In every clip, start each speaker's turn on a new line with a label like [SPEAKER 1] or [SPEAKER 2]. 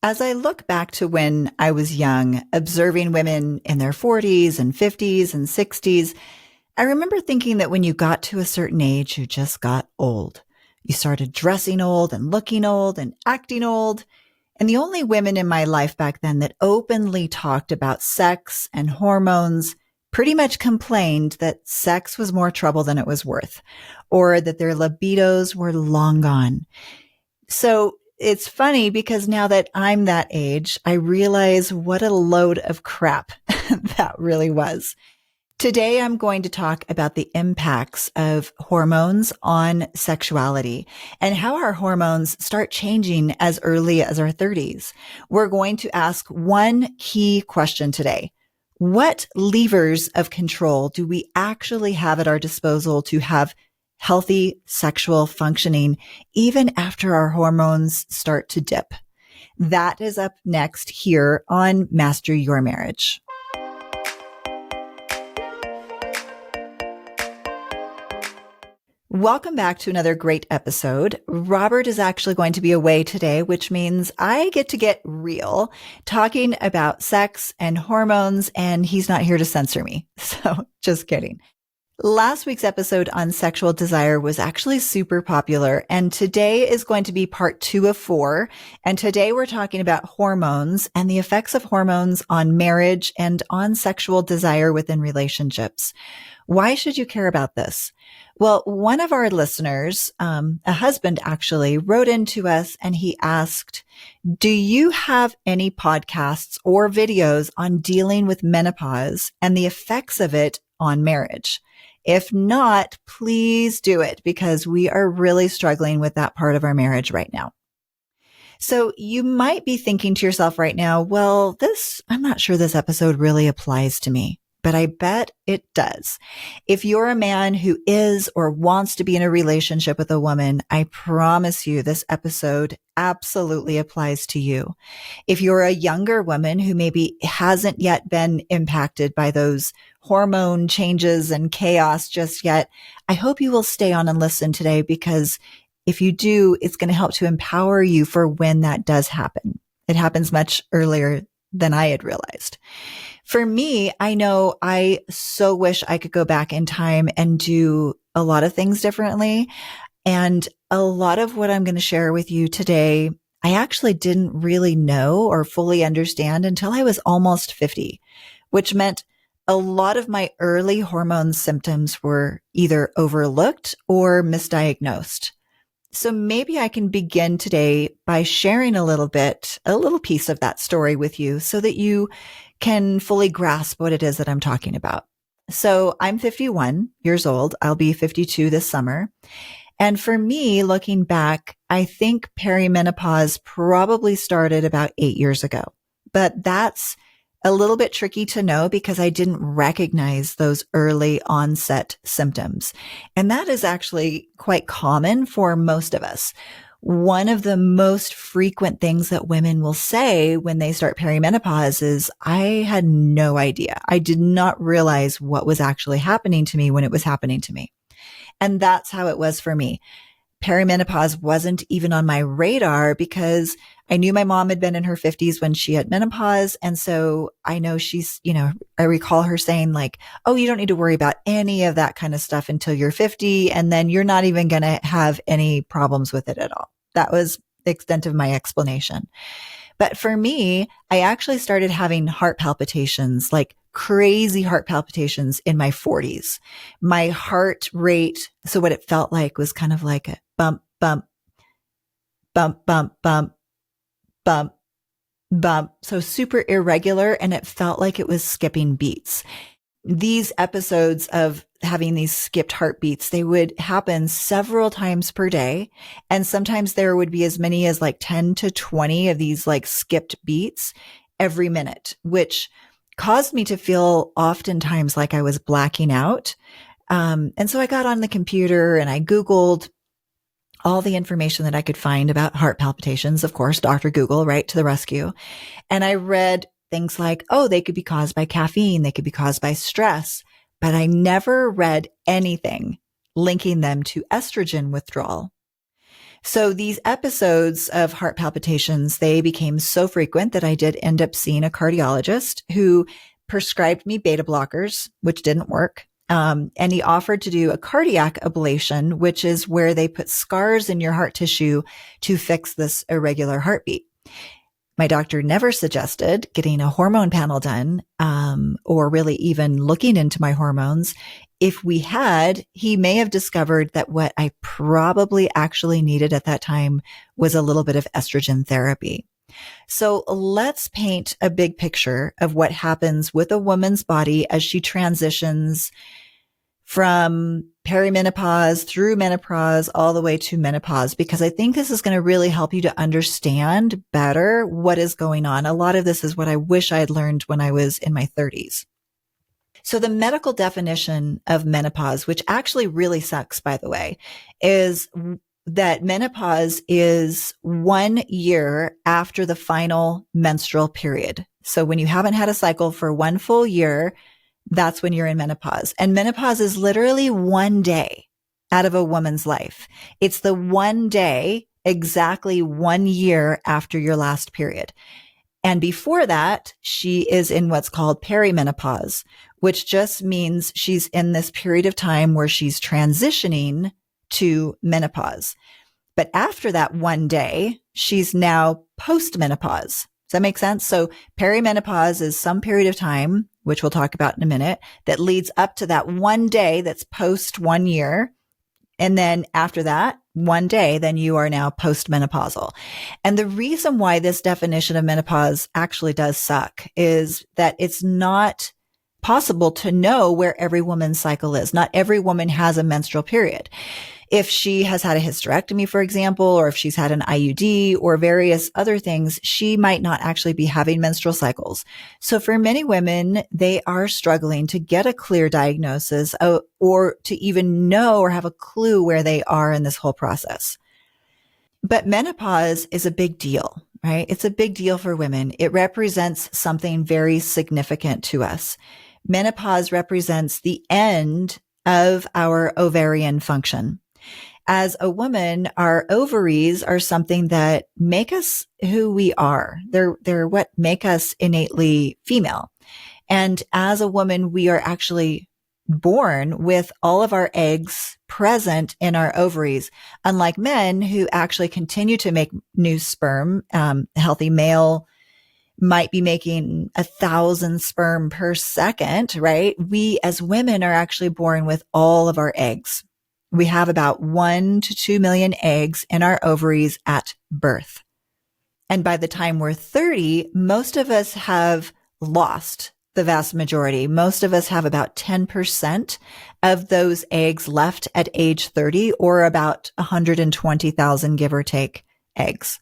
[SPEAKER 1] As I look back to when I was young, observing women in their 40s and 50s and 60s, I remember thinking that when you got to a certain age, you just got old. You started dressing old and looking old and acting old. And the only women in my life back then that openly talked about sex and hormones pretty much complained that sex was more trouble than it was worth, or that their libidos were long gone. So it's funny because now that I'm that age, I realize what a load of crap that really was. Today, I'm going to talk about the impacts of hormones on sexuality and how our hormones start changing as early as our 30s. We're going to ask one key question today. What levers of control do we actually have at our disposal to have healthy sexual functioning even after our hormones start to dip? That is up next here on Master Your Marriage. Welcome back to another great episode. Robert is actually going to be away today, which means I get to get real talking about sex and hormones, and he's not here to censor me. So just kidding. Last week's episode on sexual desire was actually super popular, and today is going to be part 2 of 4. And today we're talking about hormones and the effects of hormones on marriage and on sexual desire within relationships. Why should you care about this? Well, one of our listeners, a husband actually, wrote into us and he asked, do you have any podcasts or videos on dealing with menopause and the effects of it on marriage? If not, please do it because we are really struggling with that part of our marriage right now. So you might be thinking to yourself right now, well, I'm not sure this episode really applies to me. But I bet it does. If you're a man who is or wants to be in a relationship with a woman, I promise you this episode absolutely applies to you. If you're a younger woman who maybe hasn't yet been impacted by those hormone changes and chaos just yet, I hope you will stay on and listen today because if you do, it's going to help to empower you for when that does happen. It happens much earlier than I had realized. For me, I know I so wish I could go back in time and do a lot of things differently. And a lot of what I'm going to share with you today, I actually didn't really know or fully understand until I was almost 50, which meant a lot of my early hormone symptoms were either overlooked or misdiagnosed. So maybe I can begin today by sharing a little piece of that story with you so that you can fully grasp what it is that I'm talking about. So I'm 51 years old. I'll be 52 this summer. And for me, looking back, I think perimenopause probably started about 8 years ago. But that's a little bit tricky to know because I didn't recognize those early onset symptoms. And that is actually quite common for most of us. One of the most frequent things that women will say when they start perimenopause is, I had no idea. I did not realize what was actually happening to me when it was happening to me. And that's how it was for me. Perimenopause wasn't even on my radar because I knew my mom had been in her 50s when she had menopause. And so I know I recall her saying like, oh, you don't need to worry about any of that kind of stuff until you're 50. And then you're not even going to have any problems with it at all. That was the extent of my explanation. But for me, I actually started having heart palpitations, like crazy heart palpitations in my 40s. My heart rate, so what it felt like was kind of like a bump, bump, bump, bump, bump, bump, bump. So super irregular. And it felt like it was skipping beats. These episodes of having these skipped heartbeats, they would happen several times per day. And sometimes there would be as many as like 10 to 20 of these like skipped beats every minute, which caused me to feel oftentimes like I was blacking out. And so I got on the computer and I Googled all the information that I could find about heart palpitations. Of course, Dr. Google, right to the rescue. And I read things like, oh, they could be caused by caffeine. They could be caused by stress. But I never read anything linking them to estrogen withdrawal. So these episodes of heart palpitations, they became so frequent that I did end up seeing a cardiologist who prescribed me beta blockers, which didn't work. And he offered to do a cardiac ablation, which is where they put scars in your heart tissue to fix this irregular heartbeat. My doctor never suggested getting a hormone panel done, or really even looking into my hormones. If we had, he may have discovered that what I probably actually needed at that time was a little bit of estrogen therapy. So let's paint a big picture of what happens with a woman's body as she transitions from perimenopause through menopause all the way to menopause, because I think this is going to really help you to understand better what is going on. A lot of this is what I wish I had learned when I was in my 30s. So the medical definition of menopause, which actually really sucks, by the way, is that menopause is 1 year after the final menstrual period. So when you haven't had a cycle for 1 full year, that's when you're in menopause. And menopause is literally 1 day out of a woman's life. It's the 1 day, exactly 1 year after your last period. And before that, she is in what's called perimenopause, which just means she's in this period of time where she's transitioning to menopause. But after that 1 day, she's now postmenopause. Does that make sense? So perimenopause is some period of time, which we'll talk about in a minute, that leads up to that 1 day that's post 1 year. And then after that 1 day, then you are now postmenopausal. And the reason why this definition of menopause actually does suck is that it's not possible to know where every woman's cycle is. Not every woman has a menstrual period. If she has had a hysterectomy, for example, or if she's had an IUD or various other things, she might not actually be having menstrual cycles. So for many women, they are struggling to get a clear diagnosis or to even know or have a clue where they are in this whole process. But menopause is a big deal, right? It's a big deal for women. It represents something very significant to us. Menopause represents the end of our ovarian function. As a woman, our ovaries are something that make us who we are. They're what make us innately female. And as a woman, we are actually born with all of our eggs present in our ovaries, unlike men who actually continue to make new sperm. A healthy male might be making 1,000 sperm per second, right? We as women are actually born with all of our eggs. We have about 1 to 2 million eggs in our ovaries at birth. And by the time we're 30, most of us have lost the vast majority. Most of us have about 10% of those eggs left at age 30, or about 120,000, give or take, eggs.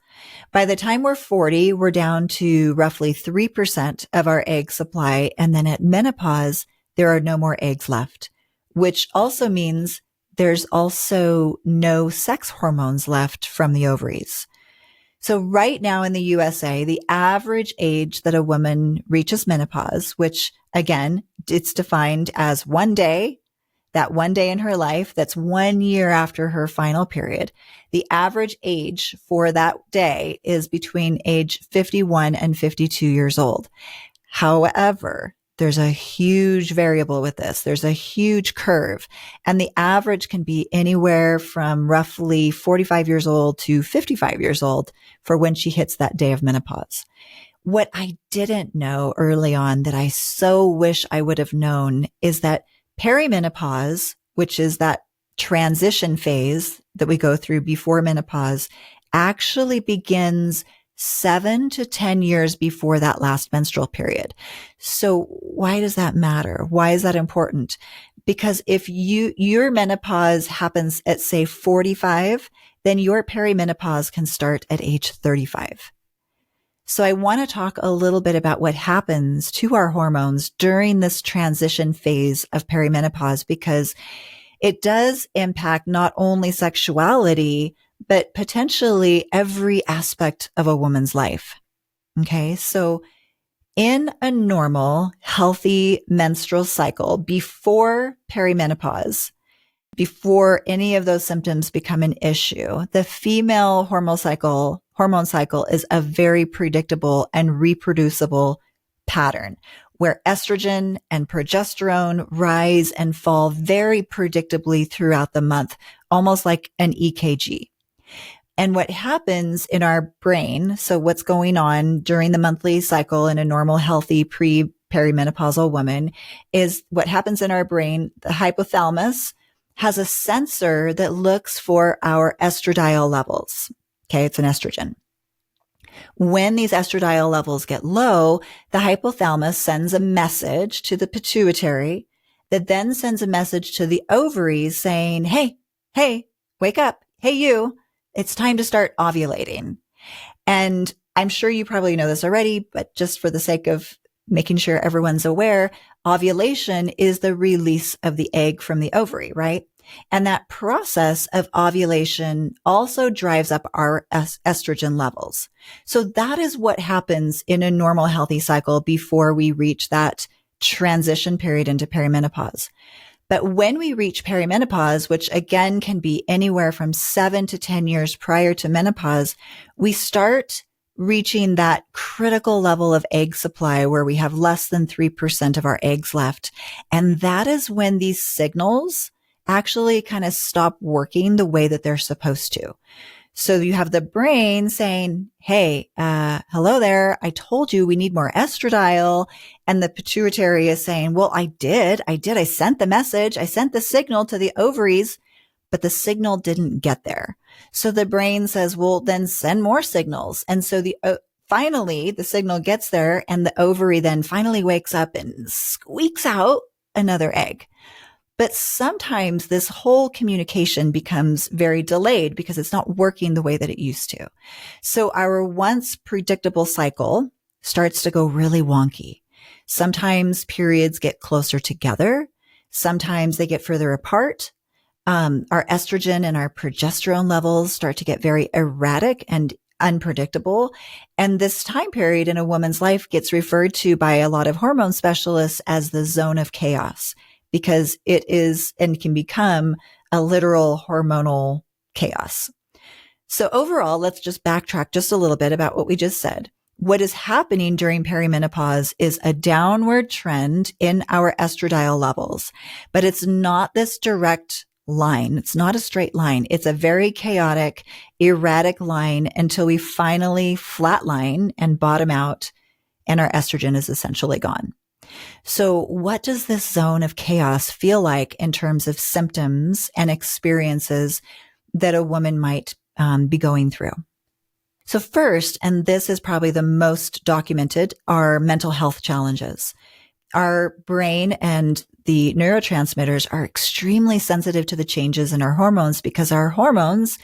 [SPEAKER 1] By the time we're 40, we're down to roughly 3% of our egg supply. And then at menopause, there are no more eggs left, which also means there's also no sex hormones left from the ovaries. So right now in the USA, the average age that a woman reaches menopause, which again, it's defined as 1 day, that 1 day in her life, that's 1 year after her final period. The average age for that day is between age 51 and 52 years old. However, there's a huge variable with this. There's a huge curve, and the average can be anywhere from roughly 45 years old to 55 years old for when she hits that day of menopause. What I didn't know early on that I so wish I would have known is that perimenopause, which is that transition phase that we go through before menopause, actually begins 7 to 10 years before that last menstrual period. So why does that matter? Why is that important? Because if your menopause happens at, say, 45, then your perimenopause can start at age 35. So I want to talk a little bit about what happens to our hormones during this transition phase of perimenopause, because it does impact not only sexuality, but potentially every aspect of a woman's life. Okay. So in a normal, healthy menstrual cycle before perimenopause, before any of those symptoms become an issue. The female hormone cycle is a very predictable and reproducible pattern where estrogen and progesterone rise and fall very predictably throughout the month, almost like an EKG. And what happens in our brain, so what's going on during the monthly cycle in a normal, healthy perimenopausal woman, is what happens in our brain. The hypothalamus has a sensor that looks for our estradiol levels. Okay, it's an estrogen. When these estradiol levels get low, the hypothalamus sends a message to the pituitary that then sends a message to the ovaries saying, hey, wake up. Hey, you, it's time to start ovulating. And I'm sure you probably know this already, but just for the sake of making sure everyone's aware, ovulation is the release of the egg from the ovary, right? And that process of ovulation also drives up our estrogen levels. So that is what happens in a normal healthy cycle before we reach that transition period into perimenopause. But when we reach perimenopause, which again can be anywhere from 7 to 10 years prior to menopause, we start reaching that critical level of egg supply where we have less than 3% of our eggs left. And that is when these signals actually kind of stop working the way that they're supposed to. So you have the brain saying, hey, hello there. I told you we need more estradiol. And the pituitary is saying, well, I did. I sent the message. I sent the signal to the ovaries, but the signal didn't get there. So the brain says, well, then send more signals. And so finally the signal gets there and the ovary then finally wakes up and squeaks out another egg. But sometimes this whole communication becomes very delayed because it's not working the way that it used to. So our once predictable cycle starts to go really wonky. Sometimes periods get closer together. Sometimes they get further apart. Our estrogen and our progesterone levels start to get very erratic and unpredictable. And this time period in a woman's life gets referred to by a lot of hormone specialists as the zone of chaos, because it is and can become a literal hormonal chaos. So overall, let's just backtrack just a little bit about what we just said. What is happening during perimenopause is a downward trend in our estradiol levels, but it's not this direct line. It's not a straight line. It's a very chaotic, erratic line until we finally flatline and bottom out and our estrogen is essentially gone. So what does this zone of chaos feel like in terms of symptoms and experiences that a woman might be going through? So first, and this is probably the most documented, are mental health challenges. Our brain and the neurotransmitters are extremely sensitive to the changes in our hormones because our hormones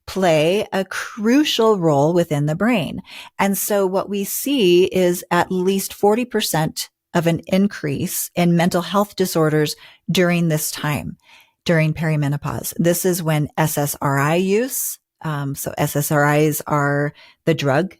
[SPEAKER 1] play a crucial role within the brain. And so what we see is at least 40% of an increase in mental health disorders during this time, during perimenopause. This is when SSRI use, so SSRIs are the drug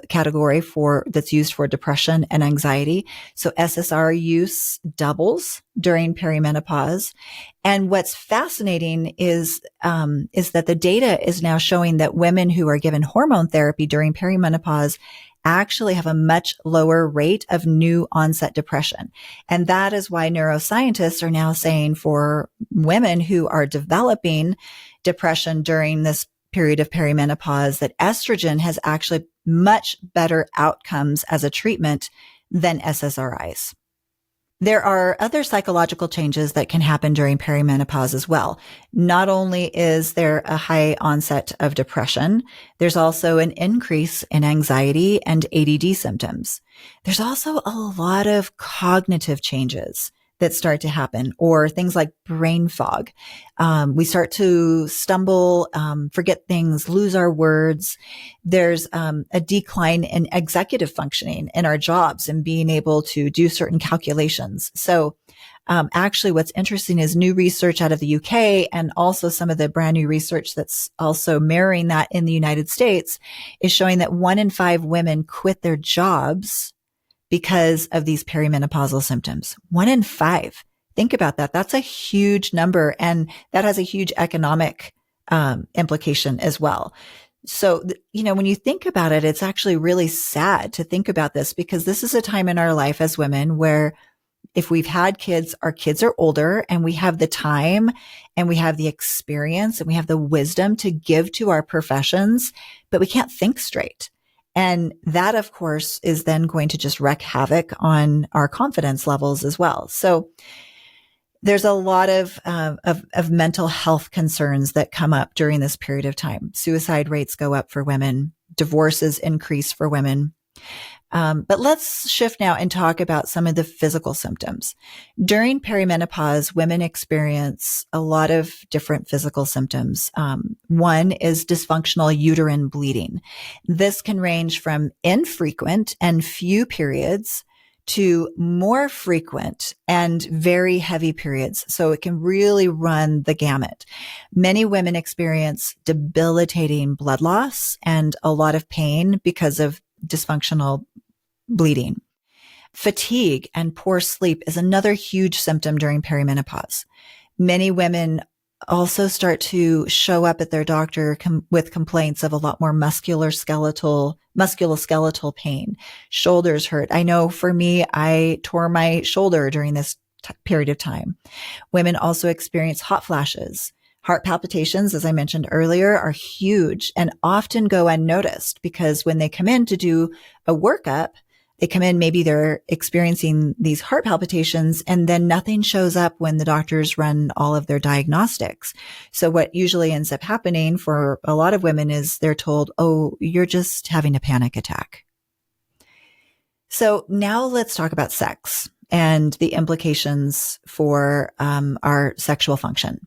[SPEAKER 1] category that's used for depression and anxiety. So SSRI use doubles during perimenopause. And what's fascinating is that the data is now showing that women who are given hormone therapy during perimenopause actually have a much lower rate of new onset depression. And that is why neuroscientists are now saying for women who are developing depression during this period of perimenopause that estrogen has actually much better outcomes as a treatment than SSRIs. There are other psychological changes that can happen during perimenopause as well. Not only is there a high onset of depression, there's also an increase in anxiety and ADD symptoms. There's also a lot of cognitive changes that start to happen, or things like brain fog. We start to stumble, forget things, lose our words. There's a decline in executive functioning in our jobs and being able to do certain calculations. So actually what's interesting is new research out of the UK and also some of the brand new research that's also mirroring that in the United States is showing that 1 in 5 women quit their jobs because of these perimenopausal symptoms. 1 in 5. Think about that. That's a huge number, and that has a huge economic implication as well. So, when you think about it, it's actually really sad to think about this, because this is a time in our life as women where if we've had kids, our kids are older and we have the time and we have the experience and we have the wisdom to give to our professions, but we can't think straight. And that, of course, is then going to just wreak havoc on our confidence levels as well. So there's a lot of mental health concerns that come up during this period of time. Suicide rates go up for women. Divorces increase for women. But let's shift now and talk about some of the physical symptoms. During perimenopause, women experience a lot of different physical symptoms. One is dysfunctional uterine bleeding. This can range from infrequent and few periods to more frequent and very heavy periods. So it can really run the gamut. Many women experience debilitating blood loss and a lot of pain because of dysfunctional bleeding. Fatigue and poor sleep is another huge symptom during perimenopause. Many women also start to show up at their doctor with complaints of a lot more musculoskeletal pain. Shoulders hurt. I know for me, I tore my shoulder during this period of time. Women also experience hot flashes. Heart palpitations, as I mentioned earlier, are huge and often go unnoticed, because when they come in to do a workup, they come in, maybe they're experiencing these heart palpitations, and then nothing shows up when the doctors run all of their diagnostics. So what usually ends up happening for a lot of women is they're told, oh, you're just having a panic attack. So now let's talk about sex and the implications for our sexual function.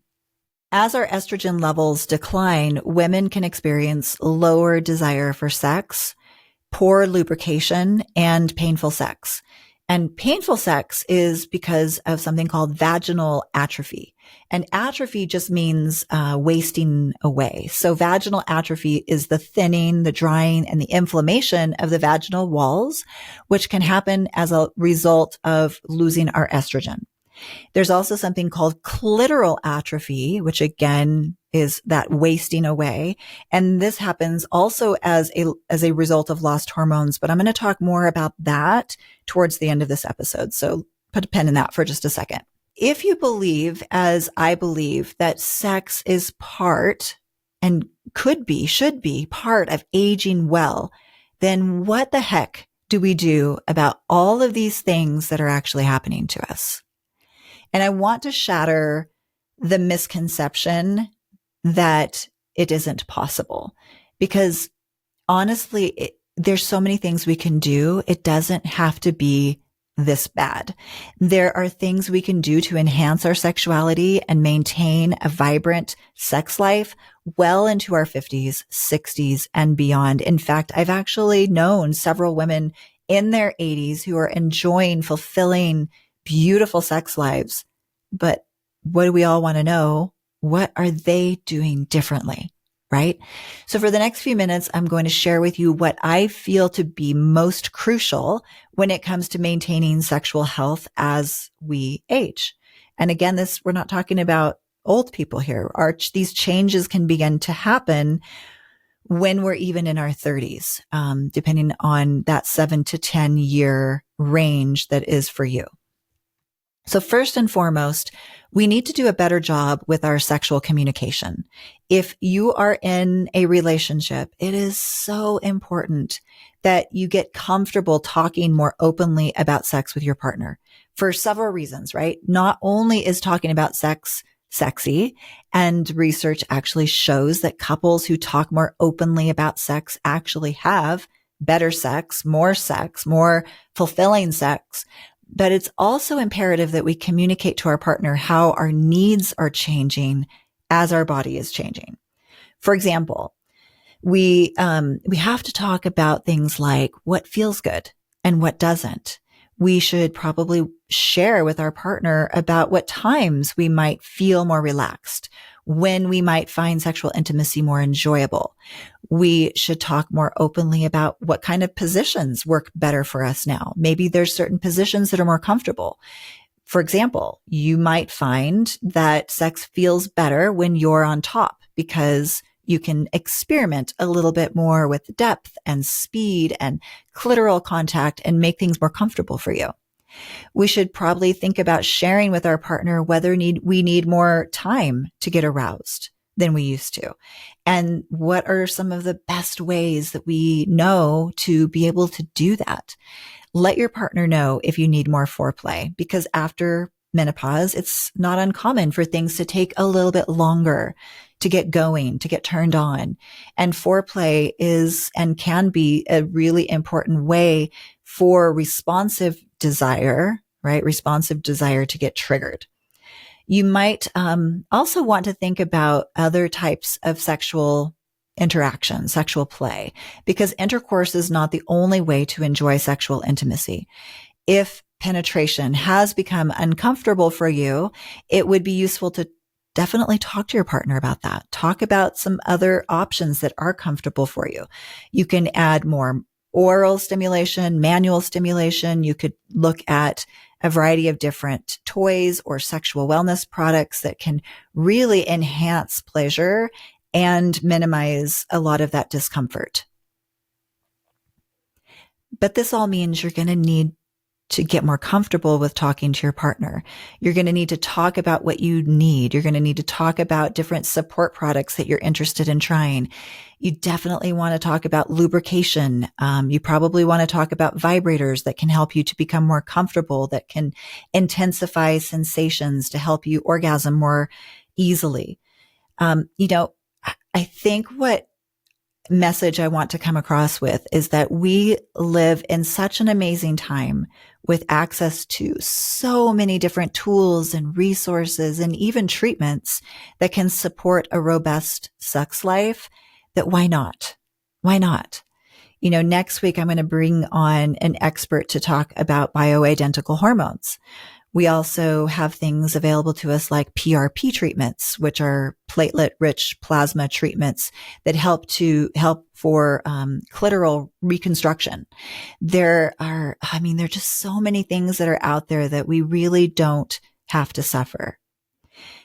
[SPEAKER 1] As our estrogen levels decline, women can experience lower desire for sex, poor lubrication, and painful sex. And painful sex is because of something called vaginal atrophy. And atrophy just means wasting away. So vaginal atrophy is the thinning, the drying, and the inflammation of the vaginal walls, which can happen as a result of losing our estrogen. There's also something called clitoral atrophy, which again is that wasting away. And this happens also as a result of lost hormones. But I'm going to talk more about that towards the end of this episode. So put a pin in that for just a second. If you believe, as I believe, that sex is part and should be part of aging well, then what the heck do we do about all of these things that are actually happening to us? And I want to shatter the misconception that it isn't possible, because honestly, there's so many things we can do. It doesn't have to be this bad. There are things we can do to enhance our sexuality and maintain a vibrant sex life well into our 50s, 60s, and beyond. In fact, I've actually known several women in their 80s who are enjoying fulfilling, beautiful sex lives. But what do we all want to know? What are they doing differently? Right? So for the next few minutes, I'm going to share with you what I feel to be most crucial when it comes to maintaining sexual health as we age. And again, we're not talking about old people here. These changes can begin to happen when we're even in our 30s, depending on that 7 to 10 year range that is for you. So first and foremost, we need to do a better job with our sexual communication. If you are in a relationship, it is so important that you get comfortable talking more openly about sex with your partner for several reasons, right? Not only is talking about sex sexy, and research actually shows that couples who talk more openly about sex actually have better sex, more fulfilling sex. But it's also imperative that we communicate to our partner how our needs are changing as our body is changing. For example, we have to talk about things like what feels good and what doesn't. We should probably share with our partner about what times we might feel more relaxed, when we might find sexual intimacy more enjoyable. We should talk more openly about what kind of positions work better for us now. Maybe there's certain positions that are more comfortable. For example, you might find that sex feels better when you're on top because you can experiment a little bit more with depth and speed and clitoral contact and make things more comfortable for you. We should probably think about sharing with our partner whether we need more time to get aroused than we used to. And what are some of the best ways that we know to be able to do that? Let your partner know if you need more foreplay, because after menopause, it's not uncommon for things to take a little bit longer to get going, to get turned on. And foreplay is and can be a really important way for responsive desire, right? Responsive desire to get triggered. You might also want to think about other types of sexual interaction, sexual play, because intercourse is not the only way to enjoy sexual intimacy. If penetration has become uncomfortable for you, it would be useful to definitely talk to your partner about that. Talk about some other options that are comfortable for you. You can add more oral stimulation, manual stimulation. You could look at a variety of different toys or sexual wellness products that can really enhance pleasure and minimize a lot of that discomfort. But this all means you're going to need to get more comfortable with talking to your partner. You're going to need to talk about what you need. You're going to need to talk about different support products that you're interested in trying. You definitely want to talk about lubrication. You probably want to talk about vibrators that can help you to become more comfortable, that can intensify sensations to help you orgasm more easily. I think what message I want to come across with is that we live in such an amazing time with access to so many different tools and resources and even treatments that can support a robust sex life, that why not? Why not? Next week I'm going to bring on an expert to talk about bioidentical hormones. We also have things available to us like PRP treatments, which are platelet-rich plasma treatments that help for clitoral reconstruction. There are just so many things that are out there that we really don't have to suffer.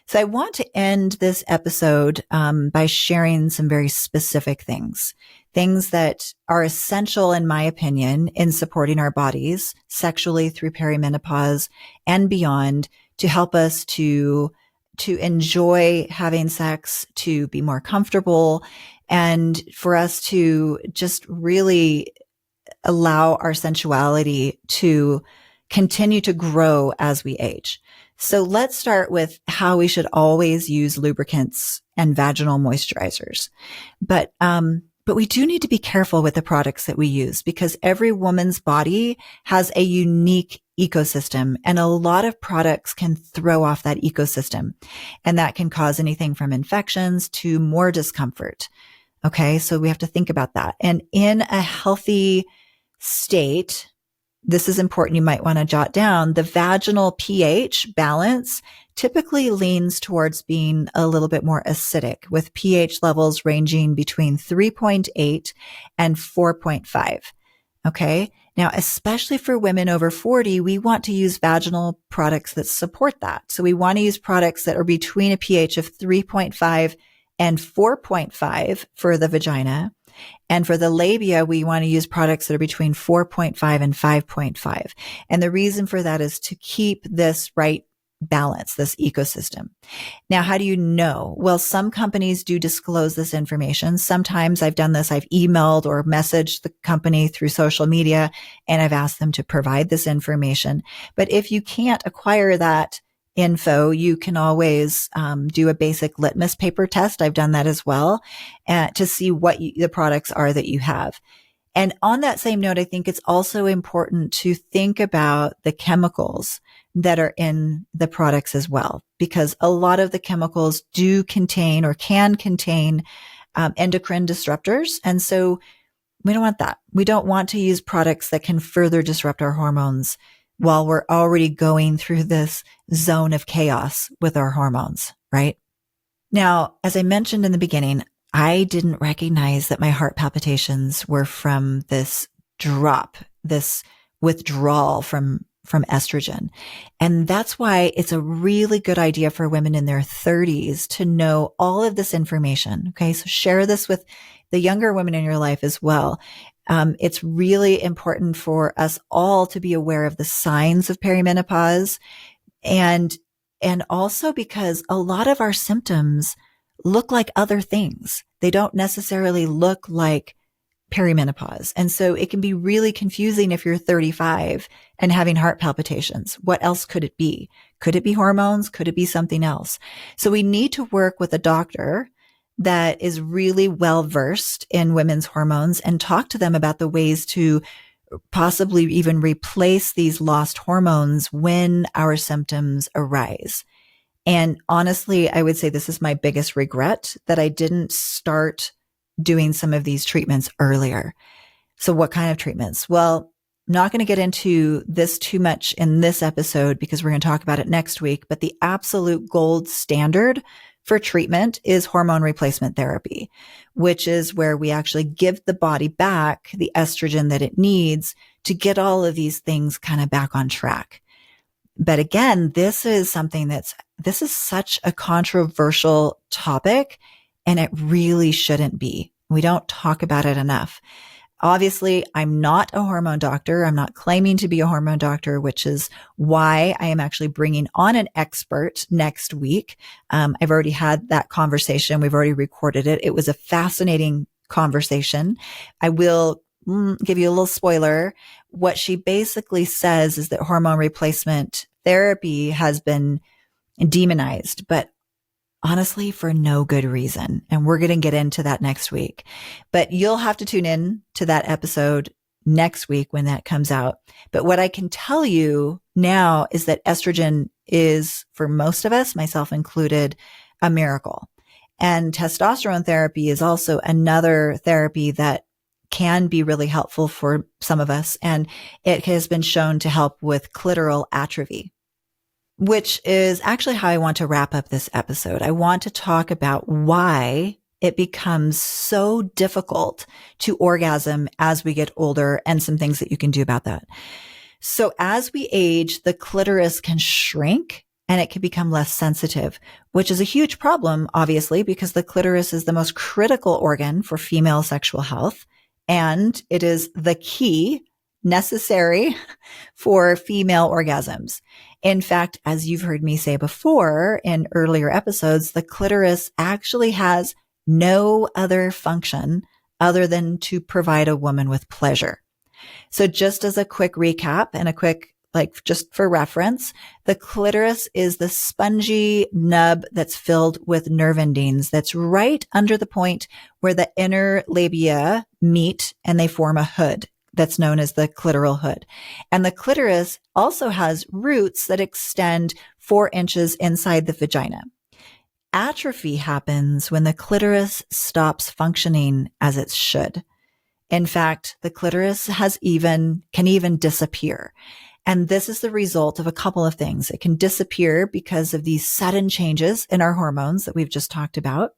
[SPEAKER 1] So I want to end this episode by sharing some very specific things that are essential, in my opinion, in supporting our bodies sexually through perimenopause and beyond, to help us to enjoy having sex, to be more comfortable, and for us to just really allow our sensuality to continue to grow as we age. So let's start with how we should always use lubricants and vaginal moisturizers. But we do need to be careful with the products that we use, because every woman's body has a unique ecosystem, and a lot of products can throw off that ecosystem, and that can cause anything from infections to more discomfort. Okay. So we have to think about that. And in a healthy state, this is important. You might want to jot down the vaginal pH balance typically leans towards being a little bit more acidic, with pH levels ranging between 3.8 and 4.5. Okay. Now, especially for women over 40, we want to use vaginal products that support that. So we want to use products that are between a pH of 3.5 and 4.5 for the vagina. And for the labia, we want to use products that are between 4.5 and 5.5. And the reason for that is to keep this right balance, this ecosystem. Now, how do you know? Well, some companies do disclose this information. Sometimes I've done this. I've emailed or messaged the company through social media, and I've asked them to provide this information. But if you can't acquire that info, you can always do a basic litmus paper test. I've done that as well, to see what the products are that you have. And on that same note, I think it's also important to think about the chemicals that are in the products as well, because a lot of the chemicals do contain or can contain endocrine disruptors. And so we don't want that. We don't want to use products that can further disrupt our hormones while we're already going through this zone of chaos with our hormones, right? Now, as I mentioned in the beginning, I didn't recognize that my heart palpitations were from this drop, this withdrawal from from estrogen. And that's why it's a really good idea for women in their 30s to know all of this information. Okay. So share this with the younger women in your life as well. It's really important for us all to be aware of the signs of perimenopause, and also because a lot of our symptoms look like other things. They don't necessarily look like perimenopause. And so it can be really confusing if you're 35 and having heart palpitations. What else could it be? Could it be hormones? Could it be something else? So we need to work with a doctor that is really well versed in women's hormones and talk to them about the ways to possibly even replace these lost hormones when our symptoms arise. And honestly, I would say this is my biggest regret, that I didn't start doing some of these treatments earlier. So what kind of treatments? Well, not going to get into this too much in this episode because we're going to talk about it next week, but the absolute gold standard for treatment is hormone replacement therapy, which is where we actually give the body back the estrogen that it needs to get all of these things kind of back on track. But again, this is such a controversial topic, and it really shouldn't be. We don't talk about it enough. Obviously, I'm not a hormone doctor. I'm not claiming to be a hormone doctor, which is why I am actually bringing on an expert next week. I've already had that conversation. We've already recorded it. It was a fascinating conversation. I will give you a little spoiler. What she basically says is that hormone replacement therapy has been demonized, but honestly, for no good reason. And we're going to get into that next week. But you'll have to tune in to that episode next week when that comes out. But what I can tell you now is that estrogen is, for most of us, myself included, a miracle. And testosterone therapy is also another therapy that can be really helpful for some of us. And it has been shown to help with clitoral atrophy, which is actually how I want to wrap up this episode. I want to talk about why it becomes so difficult to orgasm as we get older and some things that you can do about that. So as we age, the clitoris can shrink and it can become less sensitive, which is a huge problem, obviously, because the clitoris is the most critical organ for female sexual health. And it is the key necessary for female orgasms. In fact, as you've heard me say before in earlier episodes, the clitoris actually has no other function other than to provide a woman with pleasure. So just as a quick recap and just for reference, the clitoris is the spongy nub that's filled with nerve endings that's right under the point where the inner labia meet and they form a hood. That's known as the clitoral hood. And the clitoris also has roots that extend 4 inches inside the vagina. Atrophy happens when the clitoris stops functioning as it should. In fact, the clitoris can even disappear. And this is the result of a couple of things. It can disappear because of these sudden changes in our hormones that we've just talked about.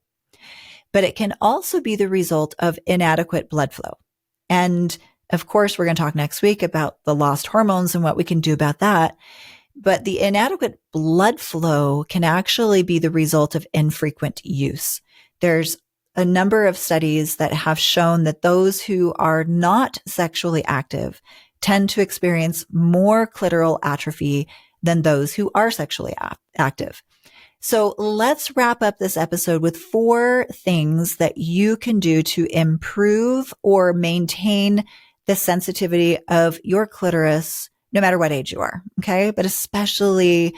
[SPEAKER 1] But it can also be the result of inadequate blood flow. And of course, we're going to talk next week about the lost hormones and what we can do about that. But the inadequate blood flow can actually be the result of infrequent use. There's a number of studies that have shown that those who are not sexually active tend to experience more clitoral atrophy than those who are sexually active. So let's wrap up this episode with 4 things that you can do to improve or maintain the sensitivity of your clitoris, no matter what age you are. Okay. But especially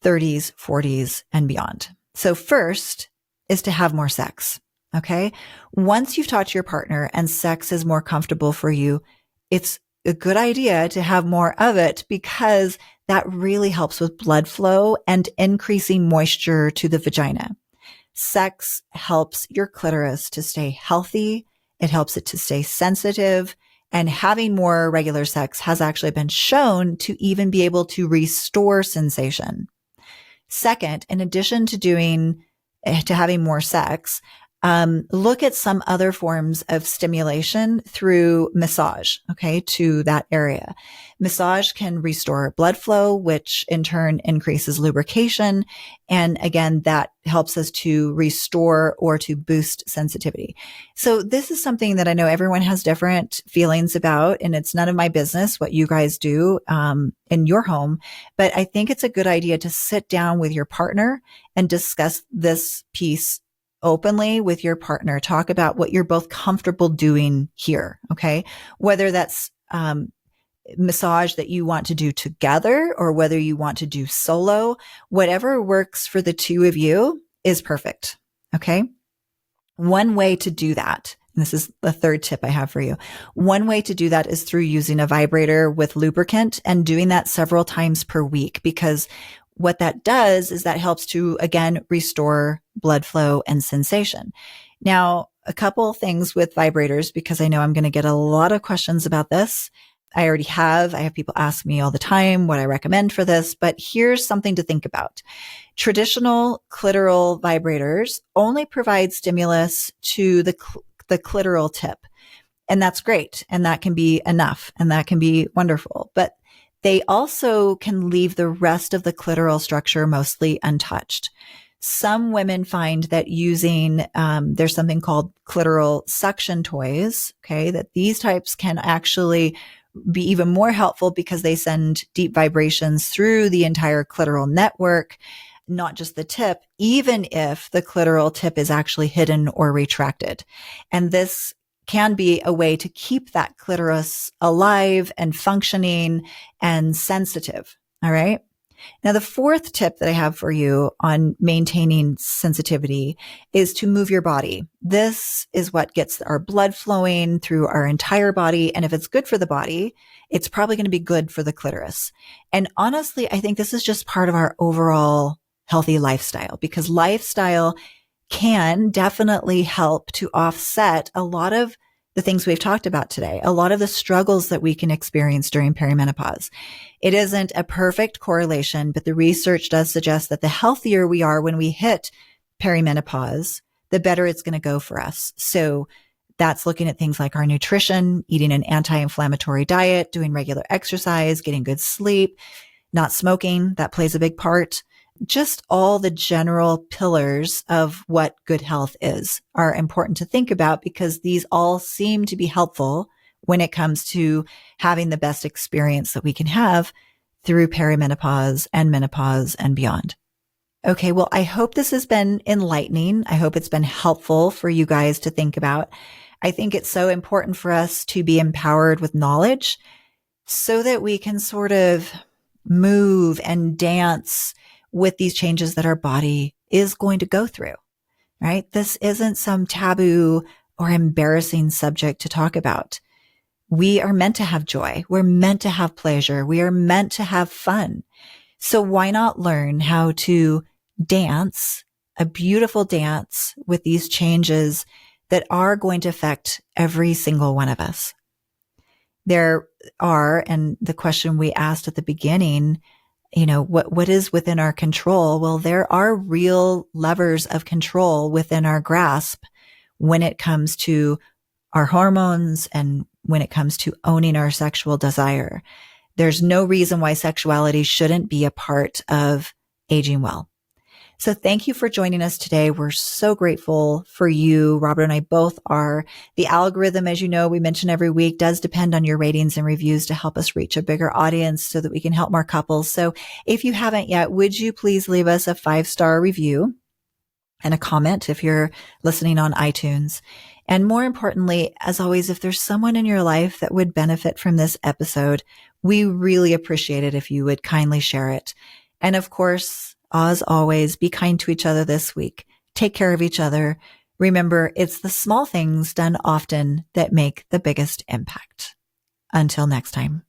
[SPEAKER 1] 30s, 40s and beyond. So first is to have more sex. Okay. Once you've talked to your partner and sex is more comfortable for you, it's a good idea to have more of it because that really helps with blood flow and increasing moisture to the vagina. Sex helps your clitoris to stay healthy. It helps it to stay sensitive. And having more regular sex has actually been shown to even be able to restore sensation. Second, in addition to having more sex, look at some other forms of stimulation through massage, okay, to that area. Massage can restore blood flow, which in turn increases lubrication. And again, that helps us to restore or to boost sensitivity. So this is something that I know everyone has different feelings about, and it's none of my business what you guys do in your home. But I think it's a good idea to sit down with your partner and discuss this piece openly with your partner. Talk about what you're both comfortable doing here. Okay. Whether that's, massage that you want to do together or whether you want to do solo, whatever works for the two of you is perfect. Okay. One way to do that, and this is the third tip I have for you. One way to do that is through using a vibrator with lubricant and doing that several times per week, because what that does is that helps to, again, restore blood flow and sensation. Now, a couple of things with vibrators, because I know I'm going to get a lot of questions about this. I have people ask me all the time what I recommend for this, but here's something to think about. Traditional clitoral vibrators only provide stimulus to the clitoral tip. And that's great. And that can be enough. And that can be wonderful. But they also can leave the rest of the clitoral structure mostly untouched. Some women find that using, there's something called clitoral suction toys, okay, that these types can actually be even more helpful because they send deep vibrations through the entire clitoral network, not just the tip, even if the clitoral tip is actually hidden or retracted. And this can be a way to keep that clitoris alive and functioning and sensitive. All right. Now, the fourth tip that I have for you on maintaining sensitivity is to move your body. This is what gets our blood flowing through our entire body. And if it's good for the body, it's probably going to be good for the clitoris. And honestly, I think this is just part of our overall healthy lifestyle, because lifestyle can definitely help to offset a lot of the things we've talked about today, a lot of the struggles that we can experience during perimenopause. It isn't a perfect correlation, but the research does suggest that the healthier we are when we hit perimenopause, the better it's going to go for us. So that's looking at things like our nutrition, eating an anti-inflammatory diet, doing regular exercise, getting good sleep, not smoking. That plays a big part. Just all the general pillars of what good health is are important to think about, because these all seem to be helpful when it comes to having the best experience that we can have through perimenopause and menopause and beyond. Okay. Well, I hope this has been enlightening. I hope it's been helpful for you guys to think about. I think it's so important for us to be empowered with knowledge so that we can sort of move and dance with these changes that our body is going to go through, right? This isn't some taboo or embarrassing subject to talk about. We are meant to have joy. We're meant to have pleasure. We are meant to have fun. So why not learn how to dance a beautiful dance with these changes that are going to affect every single one of us? There are, and the question we asked at the beginning, what is within our control? Well, there are real levers of control within our grasp when it comes to our hormones and when it comes to owning our sexual desire. There's no reason why sexuality shouldn't be a part of aging well. So thank you for joining us today. We're so grateful for you. Robert and I both are. The algorithm, as you know, we mention every week, does depend on your ratings and reviews to help us reach a bigger audience so that we can help more couples. So if you haven't yet, would you please leave us a 5-star review and a comment if you're listening on iTunes? And more importantly, as always, if there's someone in your life that would benefit from this episode, we really appreciate it if you would kindly share it. And of course, as always, be kind to each other this week. Take care of each other. Remember, it's the small things done often that make the biggest impact. Until next time.